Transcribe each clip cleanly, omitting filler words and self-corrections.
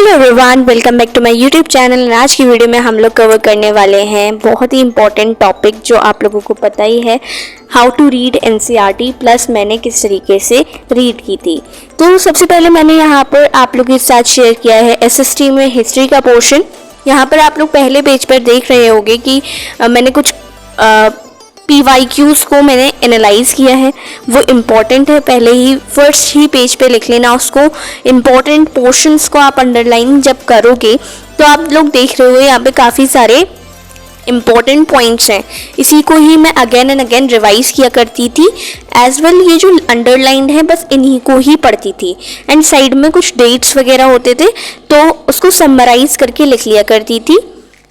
Hello everyone, welcome back to my YouTube channel. आज की video में हम लोग कवर करने वाले हैं बहुत ही इंपॉर्टेंट टॉपिक जो आप लोगों को पता ही है, how to read NCERT plus मैंने किस तरीके से रीड की थी। तो सबसे पहले मैंने यहाँ पर आप लोगों के साथ शेयर किया है एसएसटी में हिस्ट्री का पोर्शन। यहाँ पर आप लोग पहले पेज पर देख रहे होंगे कि मैंने कुछ PYQs को मैंने एनालाइज किया है, वो इम्पॉर्टेंट है। पहले ही फर्स्ट ही पेज पे लिख लेना उसको। इम्पॉर्टेंट पोर्शंस को आप अंडरलाइन जब करोगे तो आप लोग देख रहे हो यहाँ पे काफ़ी सारे इम्पॉर्टेंट पॉइंट्स हैं। इसी को ही मैं अगेन एंड अगेन रिवाइज किया करती थी एज वेल। ये जो अंडरलाइंड है बस इन्हीं को ही पढ़ती थी एंड साइड में कुछ डेट्स वगैरह होते थे तो उसको समराइज करके लिख लिया करती थी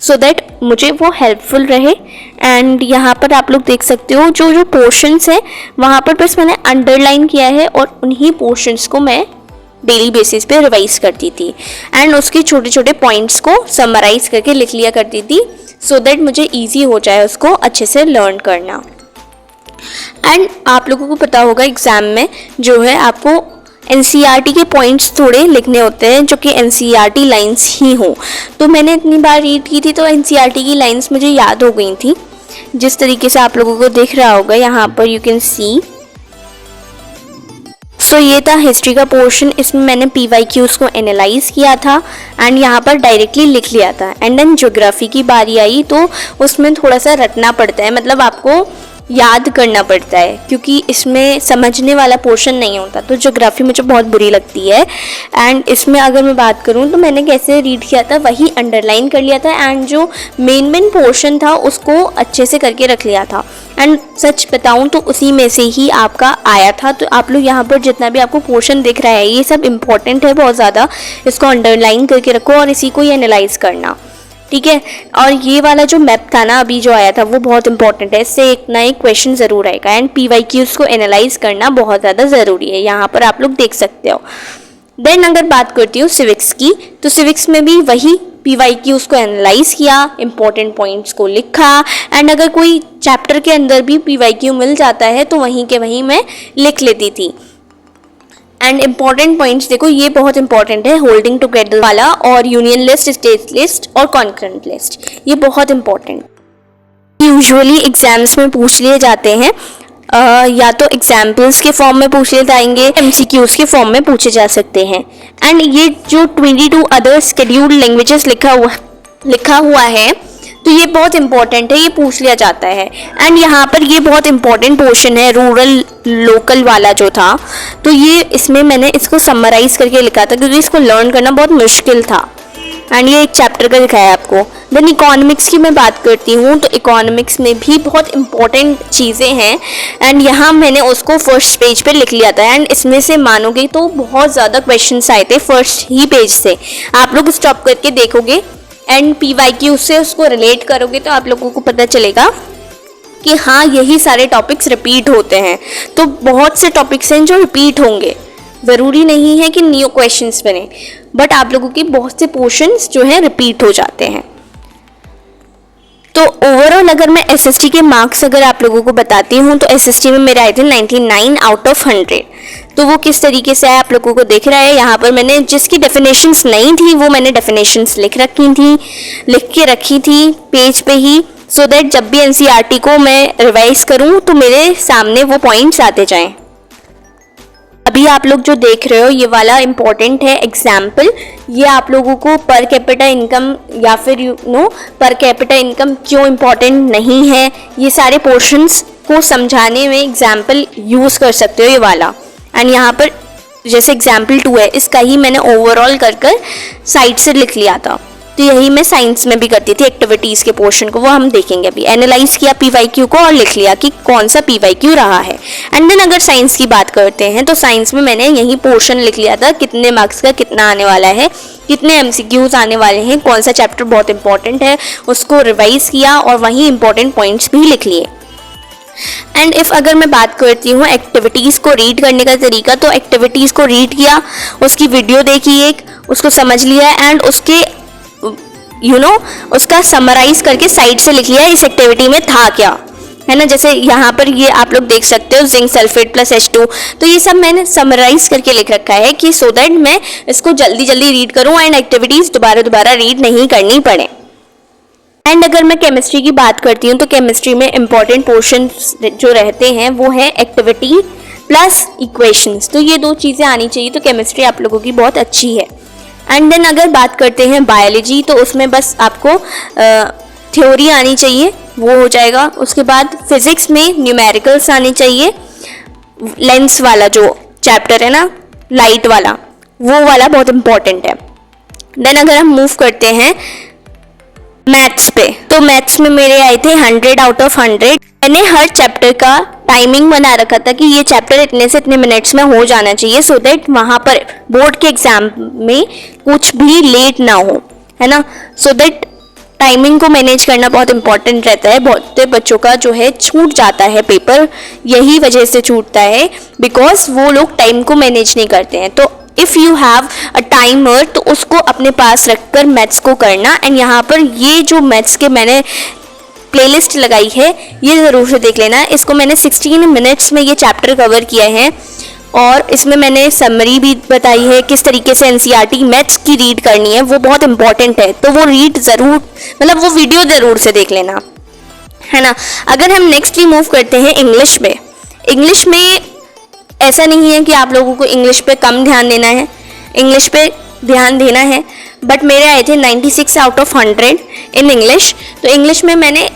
सो दैट मुझे वो हेल्पफुल रहे। एंड यहाँ पर आप लोग देख सकते हो जो जो पोर्शंस हैं वहाँ पर बस मैंने अंडरलाइन किया है और उन्हीं पोर्शंस को मैं डेली बेसिस पे रिवाइज करती थी एंड उसके छोटे छोटे पॉइंट्स को समराइज करके लिख लिया करती थी सो दैट मुझे ईजी हो जाए उसको अच्छे से लर्न करना। एंड आप लोगों को पता होगा एग्ज़ाम में जो है आपको एनसीईआरटी के पॉइंट्स थोड़े लिखने होते हैं जो कि एनसीईआरटी लाइंस ही हो। तो मैंने इतनी बार रीड की थी तो एनसीईआरटी की लाइंस मुझे याद हो गई थी। जिस तरीके से आप लोगों को दिख रहा होगा यहाँ पर यू कैन सी। सो ये था हिस्ट्री का पोर्शन। इसमें मैंने PYQs को एनालाइज किया था एंड यहाँ पर डायरेक्टली लिख लिया था। एंड देन ज्योग्राफी की बारी आई तो उसमें थोड़ा सा रटना पड़ता है, मतलब आपको याद करना पड़ता है क्योंकि इसमें समझने वाला पोर्शन नहीं होता। तो ज्योग्राफी मुझे बहुत बुरी लगती है एंड इसमें अगर मैं बात करूँ तो मैंने कैसे रीड किया था वही अंडरलाइन कर लिया था एंड जो मेन पोर्शन था उसको अच्छे से करके रख लिया था। एंड सच बताऊँ तो उसी में से ही आपका आया था। तो आप लोग यहाँ पर जितना भी आपको पोर्शन दिख रहा है ये सब इंपॉर्टेंट है बहुत ज़्यादा, इसको अंडरलाइन करके रखो और इसी को ही एनालाइज करना, ठीक है। और ये वाला जो मैप था ना अभी जो आया था वो बहुत इंपॉर्टेंट है, इससे एक ना एक क्वेश्चन ज़रूर आएगा एंड PYQs को एनालाइज करना बहुत ज़्यादा ज़रूरी है। यहाँ पर आप लोग देख सकते हो। देन अगर बात करती हूँ सिविक्स की तो सिविक्स में भी वही PYQs को एनालाइज किया, इंपॉर्टेंट पॉइंट्स को लिखा एंड अगर कोई चैप्टर के अंदर भी PYQ मिल जाता है तो वहीं के वहीं मैं लिख लेती थी। एंड इम्पॉर्टेंट पॉइंट्स देखो, ये बहुत इंपॉर्टेंट है, होल्डिंग टुगेदर वाला और यूनियन लिस्ट, स्टेट लिस्ट और कॉन्करेंट लिस्ट, ये बहुत इंपॉर्टेंट यूजुअली एग्जाम्स में पूछ लिए जाते हैं। या तो एग्जाम्पल्स के फॉर्म में पूछ लिए जाएंगे, MCQs के फॉर्म में पूछे जा सकते हैं। एंड ये जो 22 अदर शेड्यूल्ड लैंग्वेजेस लिखा हुआ है तो ये बहुत इंपॉर्टेंट है, ये पूछ लिया जाता है। एंड यहाँ पर ये बहुत इंपॉर्टेंट पोर्शन है रूरल लोकल वाला जो था, तो ये इसमें मैंने इसको समराइज करके लिखा था क्योंकि इसको लर्न करना बहुत मुश्किल था एंड ये एक चैप्टर का दिखाया आपको। देन इकोनॉमिक्स की मैं बात करती हूँ तो इकोनॉमिक्स में भी बहुत इंपॉर्टेंट चीज़ें हैं एंड यहाँ मैंने उसको फर्स्ट पेज पे लिख लिया था एंड इसमें से मानोगे तो बहुत ज़्यादा क्वेश्चंस आए थे फर्स्ट ही पेज से। आप लोग स्टॉप करके देखोगे एंड PYQ से उसको रिलेट करोगे तो आप लोगों को पता चलेगा कि हाँ यही सारे टॉपिक्स रिपीट होते हैं। तो बहुत से टॉपिक्स हैं जो रिपीट होंगे, ज़रूरी नहीं है कि न्यू क्वेश्चंस बने, बट आप लोगों के बहुत से पोर्शंस जो हैं रिपीट हो जाते हैं। तो ओवरऑल अगर मैं SST के मार्क्स अगर आप लोगों को बताती हूँ तो SST में मेरे आए थे 99 आउट ऑफ 100। तो वो किस तरीके से आप लोगों को दिख रहा है, यहाँ पर मैंने जिसकी डेफिनेशंस नहीं थी वो मैंने डेफिनेशंस लिख के रखी थी पेज पे ही सो दैट जब भी NCERT को मैं रिवाइज करूँ तो मेरे सामने वो पॉइंट्स आते जाएं। अभी आप लोग जो देख रहे हो ये वाला इम्पॉर्टेंट है एग्जाम्पल, ये आप लोगों को पर कैपिटा इनकम या फिर पर कैपिटा इनकम क्यों इम्पॉर्टेंट नहीं है, ये सारे पोर्शंस को समझाने में एग्जाम्पल यूज़ कर सकते हो ये वाला। एंड यहाँ पर जैसे एग्जाम्पल 2 है, इसका ही मैंने ओवरऑल कर साइड से लिख लिया था। तो यही मैं साइंस में भी करती थी एक्टिविटीज़ के पोर्शन को, वो हम देखेंगे अभी। एनालाइज किया PYQ को और लिख लिया कि कौन सा PYQ रहा है। एंड देन अगर साइंस की बात करते हैं तो साइंस में मैंने यही पोर्शन लिख लिया था, कितने मार्क्स का कितना आने वाला है, कितने MCQs आने वाले हैं, कौन सा चैप्टर बहुत इंपॉर्टेंट है, उसको रिवाइज किया और वहीं इंपॉर्टेंट पॉइंट्स भी लिख लिए। एंड इफ़ अगर मैं बात करती हूँ एक्टिविटीज़ को रीड करने का तरीका, तो एक्टिविटीज़ को रीड किया, उसकी वीडियो देखी एक, उसको समझ लिया एंड उसके उसका समराइज करके साइड से लिख लिया इस एक्टिविटी में था क्या। है ना। जैसे यहाँ पर ये आप लोग देख सकते हो जिंक सल्फेट प्लस H2, तो ये सब मैंने समराइज करके लिख रखा है कि सो दैट मैं इसको जल्दी जल्दी रीड करूँ एंड एक्टिविटीज दोबारा दोबारा रीड नहीं करनी पड़े। एंड अगर मैं केमिस्ट्री की बात करती हूँ तो केमिस्ट्री में इंपॉर्टेंट पोर्शन जो रहते हैं वो है एक्टिविटी प्लस इक्वेशंस, तो ये 2 चीज़ें आनी चाहिए, तो केमिस्ट्री आप लोगों की बहुत अच्छी है। एंड देन अगर बात करते हैं बायोलॉजी, तो उसमें बस आपको थ्योरी आनी चाहिए, वो हो जाएगा। उसके बाद फिजिक्स में न्यूमेरिकल्स आनी चाहिए, लेंस वाला जो चैप्टर है ना, लाइट वाला, वो वाला बहुत इंपॉर्टेंट है। देन अगर हम मूव करते हैं मैथ्स पे, तो मैथ्स में मेरे आए थे 100 आउट ऑफ 100। मैंने हर चैप्टर का टाइमिंग बना रखा था कि ये चैप्टर इतने से इतने मिनट्स में हो जाना चाहिए, सो दैट वहाँ पर बोर्ड के एग्जाम में कुछ भी लेट ना हो, है ना। सो दैट टाइमिंग को मैनेज करना बहुत इंपॉर्टेंट रहता है। बहुत बच्चों का जो है छूट जाता है पेपर, यही वजह से छूटता है बिकॉज वो लोग टाइम को मैनेज नहीं करते हैं। तो if you have a timer, तो उसको अपने पास रखकर मैथ्स को करना। एंड यहाँ पर ये जो मैथ्स के मैंने प्लेलिस्ट लगाई है ये ज़रूर से देख लेना। इसको मैंने 16 मिनट्स में ये चैप्टर कवर किया है और इसमें मैंने समरी भी बताई है किस तरीके से एनसीईआरटी मैथ्स की रीड करनी है, वो बहुत इंपॉर्टेंट है। तो वो रीड ज़रूर, मतलब वो वीडियो ज़रूर से देख लेना, है ना। अगर हम नेक्स्ट भी मूव करते हैं इंग्लिश में, इंग्लिश में ऐसा नहीं है कि आप लोगों को इंग्लिश पे कम ध्यान देना है, इंग्लिश पे ध्यान देना है। बट मेरे आए थे 96 आउट ऑफ 100 इन इंग्लिश। तो इंग्लिश में मैंने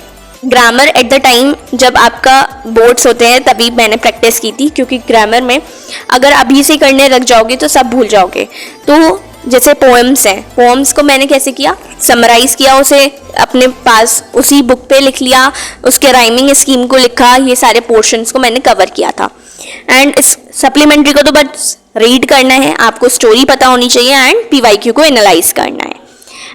ग्रामर एट द टाइम जब आपका बोर्ड्स होते हैं तभी मैंने प्रैक्टिस की थी, क्योंकि ग्रामर में अगर अभी से करने लग जाओगे तो सब भूल जाओगे। तो जैसे पोएम्स हैं, पोएम्स को मैंने कैसे किया, समराइज़ किया, उसे अपने पास उसी बुक पे लिख लिया, उसके राइमिंग स्कीम को लिखा, ये सारे पोर्शंस को मैंने कवर किया था। एंड इस सप्लीमेंट्री को तो बस रीड करना है, आपको स्टोरी पता होनी चाहिए एंड PYQ को एनालाइज करना है।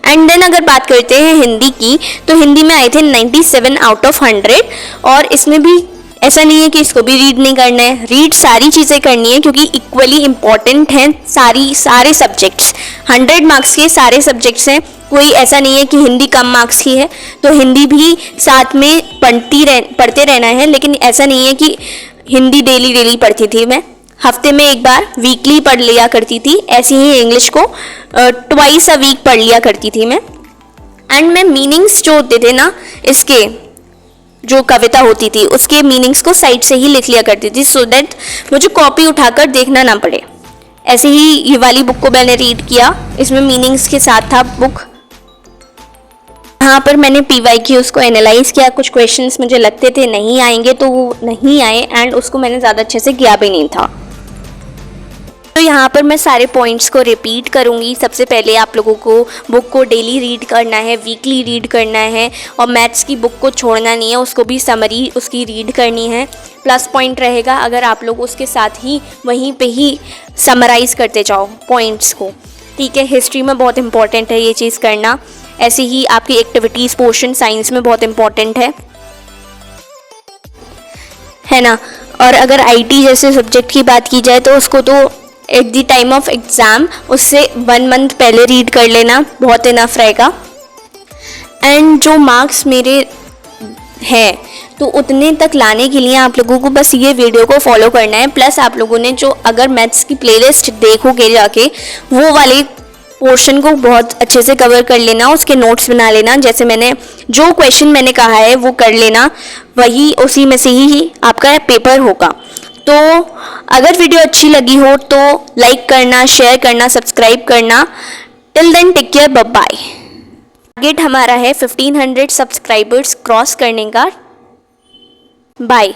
एंड देन अगर बात करते हैं हिंदी की, तो हिंदी में आए थे 97 आउट ऑफ 100। और इसमें भी ऐसा नहीं है कि इसको भी रीड नहीं करना है, रीड सारी चीज़ें करनी है, क्योंकि इक्वली इम्पॉर्टेंट हैं सारे सब्जेक्ट्स। 100 मार्क्स के सारे सब्जेक्ट्स हैं, कोई ऐसा नहीं है कि हिंदी कम मार्क्स की है, तो हिंदी भी साथ में पढ़ते रहना है। लेकिन ऐसा नहीं है कि हिंदी डेली पढ़ती थी मैं, हफ्ते में एक बार वीकली पढ़ लिया करती थी। ऐसे ही इंग्लिश को ट्वाइस अ वीक पढ़ लिया करती थी मैं। एंड मैं मीनिंग्स जो होते थे ना, इसके जो कविता होती थी उसके मीनिंग्स को साइड से ही लिख लिया करती थी, सो दैट मुझे कॉपी उठाकर देखना ना पड़े। ऐसे ही ये वाली बुक को मैंने रीड किया, इसमें मीनिंग्स के साथ था बुक। यहाँ पर मैंने PYQs को एनालाइज किया, कुछ क्वेश्चंस मुझे लगते थे नहीं आएंगे तो वो नहीं आए, एंड उसको मैंने ज़्यादा अच्छे से किया भी नहीं था। तो यहाँ पर मैं सारे पॉइंट्स को रिपीट करूँगी। सबसे पहले आप लोगों को बुक को डेली रीड करना है, वीकली रीड करना है, और मैथ्स की बुक को छोड़ना नहीं है, उसको भी समरी उसकी रीड करनी है। प्लस पॉइंट रहेगा अगर आप लोग उसके साथ ही वहीं पे ही समराइज़ करते जाओ पॉइंट्स को, ठीक है। हिस्ट्री में बहुत इंपॉर्टेंट है ये चीज़ करना। ऐसे ही आपकी एक्टिविटीज़ पोर्शन साइंस में बहुत इंपॉर्टेंट है ना। और अगर IT जैसे सब्जेक्ट की बात की जाए तो उसको तो at the time of exam उससे 1 मंथ पहले रीड कर लेना बहुत इनफ रहेगा। एंड जो मार्क्स मेरे हैं तो उतने तक लाने के लिए आप लोगों को बस ये वीडियो को फॉलो करना है। प्लस आप लोगों ने जो अगर मैथ्स की प्लेलिस्ट देखोगे जाके, वो वाले पोर्शन को बहुत अच्छे से कवर कर लेना, उसके नोट्स बना लेना। जैसे मैंने जो क्वेश्चन मैंने कहा है वो कर लेना, वही उसी में से ही आपका पेपर होगा। तो अगर वीडियो अच्छी लगी हो तो लाइक करना, शेयर करना, सब्सक्राइब करना। Till then take care, bye bye. Target हमारा है 1500 सब्सक्राइबर्स क्रॉस करने का। बाय।